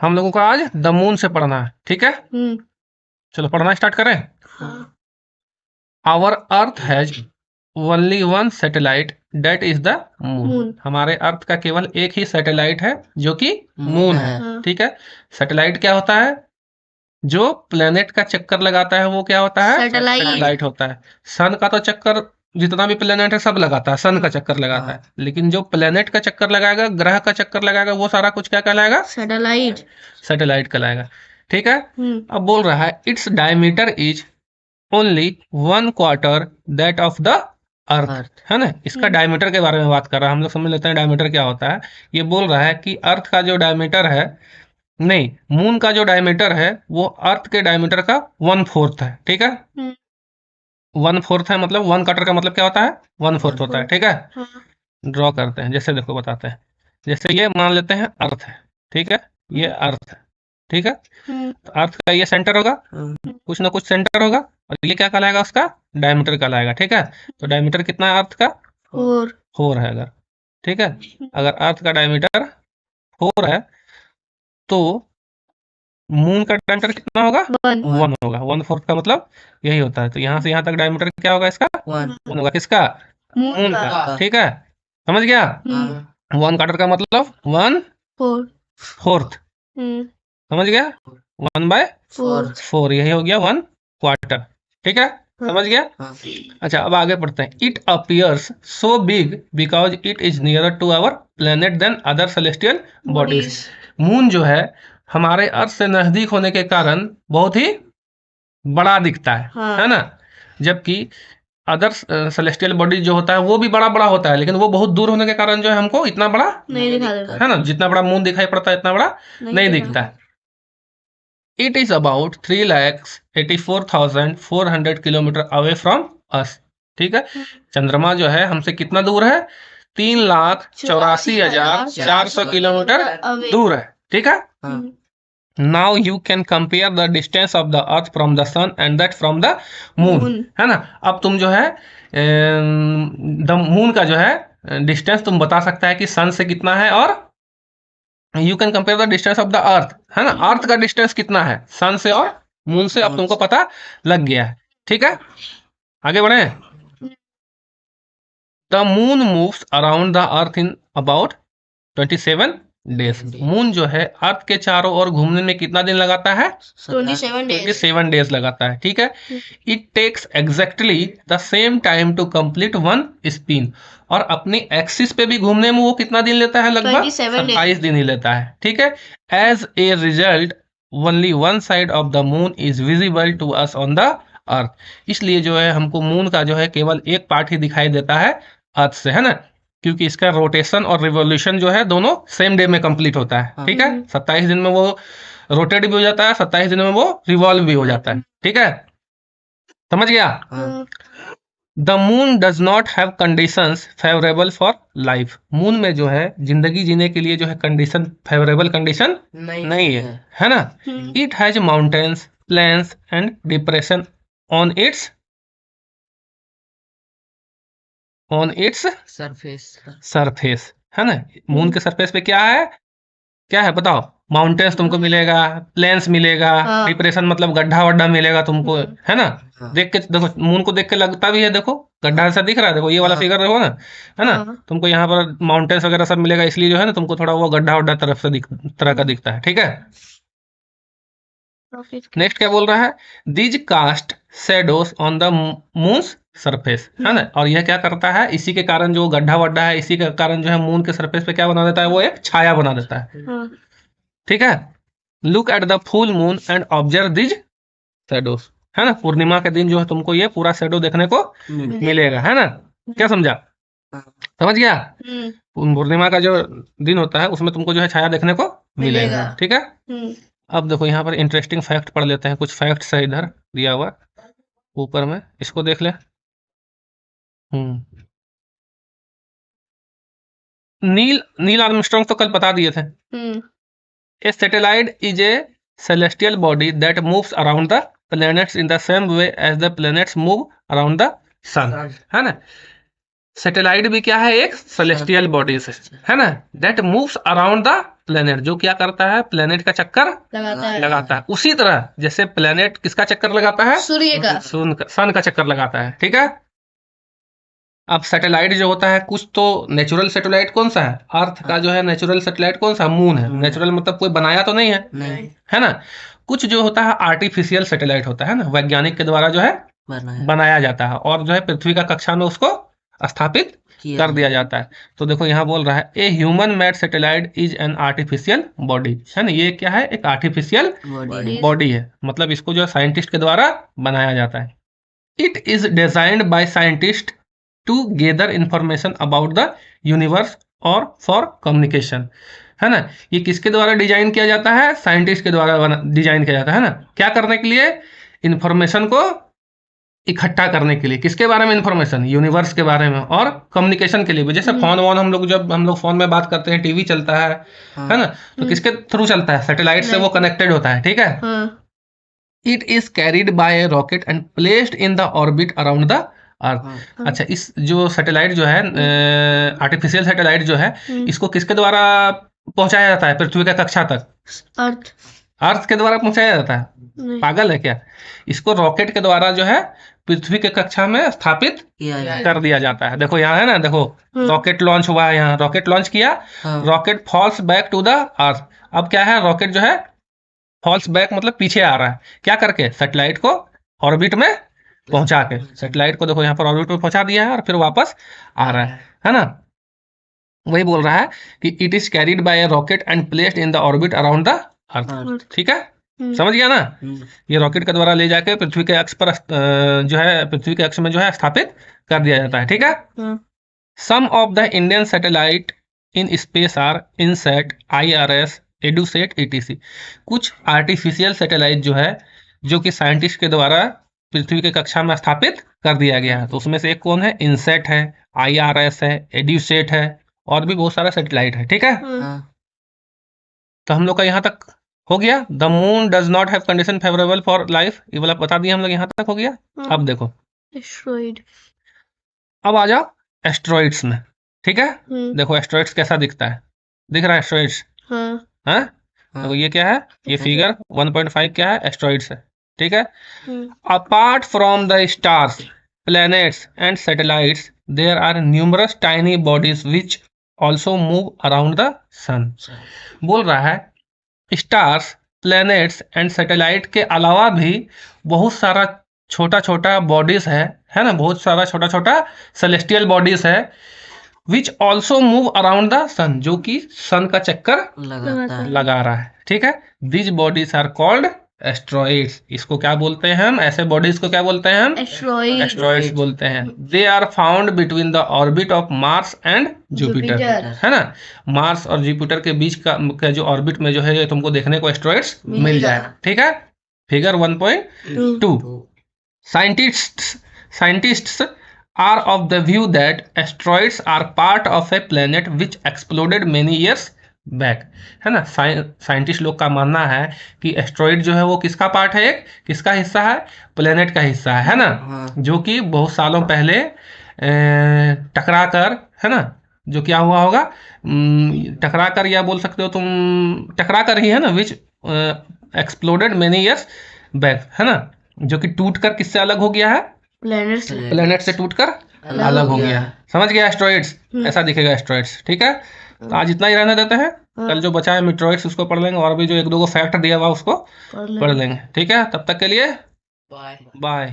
हम लोगों को आज द मून से पढ़ना है, ठीक है। चलो पढ़ना स्टार्ट करें। Our earth has only one satellite that is the moon. हमारे अर्थ का केवल एक ही सैटेलाइट है जो कि मून है, ठीक है। सैटेलाइट क्या होता है? जो प्लेनेट का चक्कर लगाता है वो क्या होता है? सैटेलाइट होता है। सन का तो चक्कर जितना भी प्लेनेट है सब लगाता है, सन का चक्कर लगाता है, लेकिन जो प्लेनेट का चक्कर लगाएगा, ग्रह का चक्कर लगाएगा, वो सारा कुछ क्या कहलाएगा? सैटेलाइट। सैटेलाइट कहलाएगा, ठीक है। अब बोल रहा है its diameter is only 1/4 that of the अर्थ, है ना। इसका डायमीटर के बारे में बात कर रहा है, हम लोग समझ लेते हैं डायमीटर क्या होता है। ये बोल रहा है कि अर्थ का जो डायमीटर है, नहीं, मून का जो डायमीटर है वो अर्थ के डायमीटर का 1/4 है, ठीक है। 1/4 है, मतलब 1/4 का मतलब क्या होता है? 1/4 होता है, ठीक है। ड्रॉ करते हैं, जैसे देखो बताते हैं। जैसे ये मान लेते हैं अर्थ है, ठीक है, ये अर्थ है, ठीक है। तो अर्थ का ये सेंटर होगा, कुछ ना कुछ सेंटर होगा, और ये क्या कहलाएगा? उसका डायमीटर कहलाएगा, ठीक है। तो डायमीटर कितना है अर्थ का? 4 है अगर, ठीक है। अगर अर्थ का डायमीटर 4 है तो मून का डायमीटर कितना होगा? 1 होगा। 1/4 का मतलब यही होता है। तो यहाँ से यहाँ तक डायमीटर क्या होगा इसका? 1 होगा। किसका? मून का, ठीक है। समझ गया? 1/4 का मतलब 1/4, समझ गया? 1/4, यही हो गया 1/4, ठीक है। समझ गया? अच्छा, अब आगे पढ़ते हैं। It appears so big because it is nearer to our planet than other celestial bodies. Moon जो है हमारे अर्थ से नजदीक होने के कारण बहुत ही बड़ा दिखता है ना। जबकि अदर सेलेस्टियल बॉडी जो होता है वो भी बड़ा बड़ा होता है, लेकिन वो बहुत दूर होने के कारण जो है हमको इतना बड़ा नहीं दिखा देता है ना। जितना बड़ा मून दिखाई पड़ता है इतना बड़ा नहीं दिखता है। It is about 3,84,400 kilometre away from us, ठीक है। चंद्रमा जो है हमसे कितना दूर है? 3,84,400 किलोमीटर दूर है, ठीक है। Now you can compare the distance of the earth from the sun and that from the moon, है ना। अब तुम जो है द मून का जो है डिस्टेंस तुम बता सकता है कि सन से कितना है, और you can compare the distance of the अर्थ, है ना। अर्थ का डिस्टेंस कितना है सन से और मून से, अब तुमको पता लग गया है, ठीक है। आगे बढ़े। The moon moves around the earth in about 27 days. Moon जो है अर्थ के चारों ओर घूमने में कितना दिन लगाता है? 27 डेज लगाता है, ठीक है। It takes exactly the same time to complete one spin. और अपनी एक्सिस पे भी घूमने में वो कितना दिन लेता है? लगभग 27 दिन ही लेता है, ठीक है। As a result only one side of the moon is visible to us on the earth. इसलिए जो है हमको मून का जो है केवल एक पार्ट ही दिखाई देता है अर्थ से, है ना। क्योंकि इसका रोटेशन और रिवोल्यूशन जो है दोनों सेम डे में कंप्लीट होता है, ठीक है। 27 दिन में वो रोटेट भी हो जाता है, 27 दिन में वो रिवॉल्व भी हो जाता है, ठीक है। समझ गया? The moon does not have conditions favourable for life. Moon में जो है जिंदगी जीने के लिए जो है कंडीशन, फेवरेबल कंडीशन नहीं है ना। It has mountains, plains and depression on its surface, है ना। मून के सरफेस पे क्या है बताओ? माउंटेन्स तुमको मिलेगा, प्लेन्स मिलेगा, डिप्रेशन मतलब गड्ढा वड्ढा मिलेगा तुमको, है ना। देख के देखो, मून को देख के लगता भी है, देखो गड्ढा ऐसा दिख रहा है, देखो ये वाला फिगर देखो ना, है ना। तुमको यहाँ पर माउंटेन्स वगैरह सब मिलेगा, इसलिए जो है ना तुमको थोड़ा वो गड्ढा वड्ढा तरह का दिखता है, ठीक है। नेक्स्ट क्या बोल रहा है? These cast shadows on the moon's surface, है ना। और यह क्या करता है? इसी के कारण जो गड्ढा वड्ढा है, इसी के कारण जो है मून के सरफेस पे क्या बना देता है? वो एक छाया बना देता है, ठीक है। Look at the full moon and observe these shadows, है ना। पूर्णिमा के दिन जो है तुमको ये पूरा शेडो देखने को मिलेगा, है ना। क्या समझा? समझ गया? पूर्णिमा का जो दिन होता है उसमें तुमको जो है छाया देखने को मिलेगा, ठीक है। अब देखो यहाँ पर इंटरेस्टिंग फैक्ट पढ़ लेते हैं। कुछ फैक्ट्स है इधर दिया हुआ ऊपर में, इसको देख ले। नील आर्मस्ट्रांग तो कल बता दिए थे। A satellite is a celestial body that moves around the planets in the same way as the planets move around the sun, है ना। सैटेलाइट भी क्या है? एक सेलेस्टियल बॉडी है ना, that moves around the planet, जो क्या करता है, प्लेनेट का चक्कर लगाता है। उसी तरह जैसे प्लेनेट किसका चक्कर लगाता है, सूर्य का, सन का चक्कर लगाता है। ठीक है। अब सैटेलाइट जो होता है, कुछ तो नेचुरल सैटेलाइट कौन सा है, अर्थ का जो है नेचुरल सैटेलाइट कौन सा, मून है। नेचुरल मतलब कोई बनाया तो नहीं है, है ना। कुछ जो होता है आर्टिफिशियल सैटेलाइट होता है ना, वैज्ञानिक के द्वारा जो है बनाया जाता है, और जो है पृथ्वी का कक्षा में उसको स्थापित कर दिया जाता है। तो देखो यहाँ बोल रहा है a human made satellite is an artificial body, है ना। ये क्या है, एक आर्टिफिशियल बॉडी है, मतलब इसको जो है साइंटिस्ट के द्वारा बनाया जाता है। It is designed by scientist to gather information about the universe और फॉर कम्युनिकेशन, है ना। ये किसके द्वारा डिजाइन किया जाता है, साइंटिस्ट के द्वारा डिजाइन किया जाता है ना। क्या करने के लिए, इंफॉर्मेशन को इकट्ठा करने के लिए। किसके बारे में इंफॉर्मेशन, यूनिवर्स के बारे में, और कम्युनिकेशन के लिए भी। जैसे फोन वोन हम लोग, जब हम लोग फोन में बात करते हैं, टीवी चलता है ना, तो किसके थ्रू चलता है, सैटेलाइट से वो कनेक्टेड होता है। ठीक है। It is carried by A rocket and placed in the orbit around the earth. अच्छा, इस जो सैटेलाइट जो है, आर्टिफिशियल सैटेलाइट जो है, इसको किसके द्वारा पहुंचाया जाता है पृथ्वी का कक्षा तक, अर्थ के द्वारा पहुंचाया जाता है। पागल है क्या, इसको रॉकेट के द्वारा जो है पृथ्वी के कक्षा में स्थापित कर दिया जाता है। देखो यहाँ है ना, देखो रॉकेट लॉन्च हुआ है, यहाँ रॉकेट लॉन्च किया, rocket falls back to the earth. अब क्या है, रॉकेट जो है फॉल्स बैक मतलब पीछे आ रहा है, क्या करके, सैटेलाइट को ऑर्बिट में पहुंचा के। सैटेलाइट को देखो यहाँ पर ऑर्बिट में पहुंचा दिया है और फिर वापस आ रहा है ना। वही बोल रहा है कि it is carried by A rocket and placed in the orbit around the earth. ठीक है, समझ गया ना। ये रॉकेट के द्वारा ले जाके पृथ्वी के अक्ष पर जो है, पृथ्वी के अक्ष में जो है स्थापित कर दिया जाता है। ठीक है। Some of the Indian satellite in space are INSAT, IRS, EDUSAT, ETC। कुछ आर्टिफिशियल सैटेलाइट जो है, जो कि साइंटिस्ट के द्वारा पृथ्वी के कक्षा में स्थापित कर दिया गया है। तो उसमें से एक कौन है, इनसेट है, IRS है, एड्यूसेट है, और भी बहुत सारा सैटेलाइट है। ठीक है। तो हम लोग का यहाँ तक हो गया। The moon does not have condition favourable for life, ये वाला बता दिया हम लोग, यहाँ तक हो गया। अब देखो एस्ट्रॉइड, अब आ जाओ एस्ट्रॉइड्स में। ठीक है। देखो एस्ट्रॉइड्स कैसा दिखता है, दिख रहा है एस्ट्रॉइड्स, हाँ। तो ये क्या है, ये फिगर 1.5 क्या है, एस्ट्रॉइड्स है। ठीक है। Apart from the stars, planets and satellites, there are numerous tiny bodies which also move around the sun. बोल रहा है स्टार्स, प्लैनेट्स एंड सैटेलाइट के अलावा भी बहुत सारा छोटा छोटा बॉडीज है ना, बहुत सारा छोटा छोटा सेलेस्टियल बॉडीज है, which also move around the sun, जो कि सन का चक्कर लगा रहा है। ठीक है। This bodies are called asteroids. इसको क्या बोलते हैं हम, ऐसे बॉडीज को क्या बोलते हैं हम, एस्ट्रॉइड्स बोलते हैं। They are found between the orbit of Mars and Jupiter, है ना। मार्स और जुपिटर के बीच का जो ऑर्बिट में जो है, ये तुमको देखने को एस्ट्रॉइड्स मिल जाएगा। ठीक है। Figure 1.2। Scientists are of the view that asteroids are part of a planet which exploded many years back, है ना। साइंटिस्ट लोग का मानना है कि एस्ट्रॉइड जो है वो किसका पार्ट है, एक किसका हिस्सा है, प्लेनेट का हिस्सा है ना, जो कि बहुत सालों पहले टकरा कर, है ना, जो क्या हुआ होगा, टकरा कर, या बोल सकते हो तुम टकरा कर ही, है ना, विच एक्सप्लोडेड मेनी ईयर्स बैक, है ना, जो कि टूट कर किससे अलग हो गया है, प्लेनेट से टूटकर अलग हो गया। समझ गया, एस्ट्रॉइड्स ऐसा दिखेगा एस्ट्रॉइड्स। ठीक है। तो आज इतना ही रहने देते हैं, कल जो बचा है मिट्रॉइड्स उसको पढ़ लेंगे, और भी जो एक दो को फैक्ट दिया हुआ उसको पढ़ लेंगे। ठीक है, तब तक के लिए बाय बाय।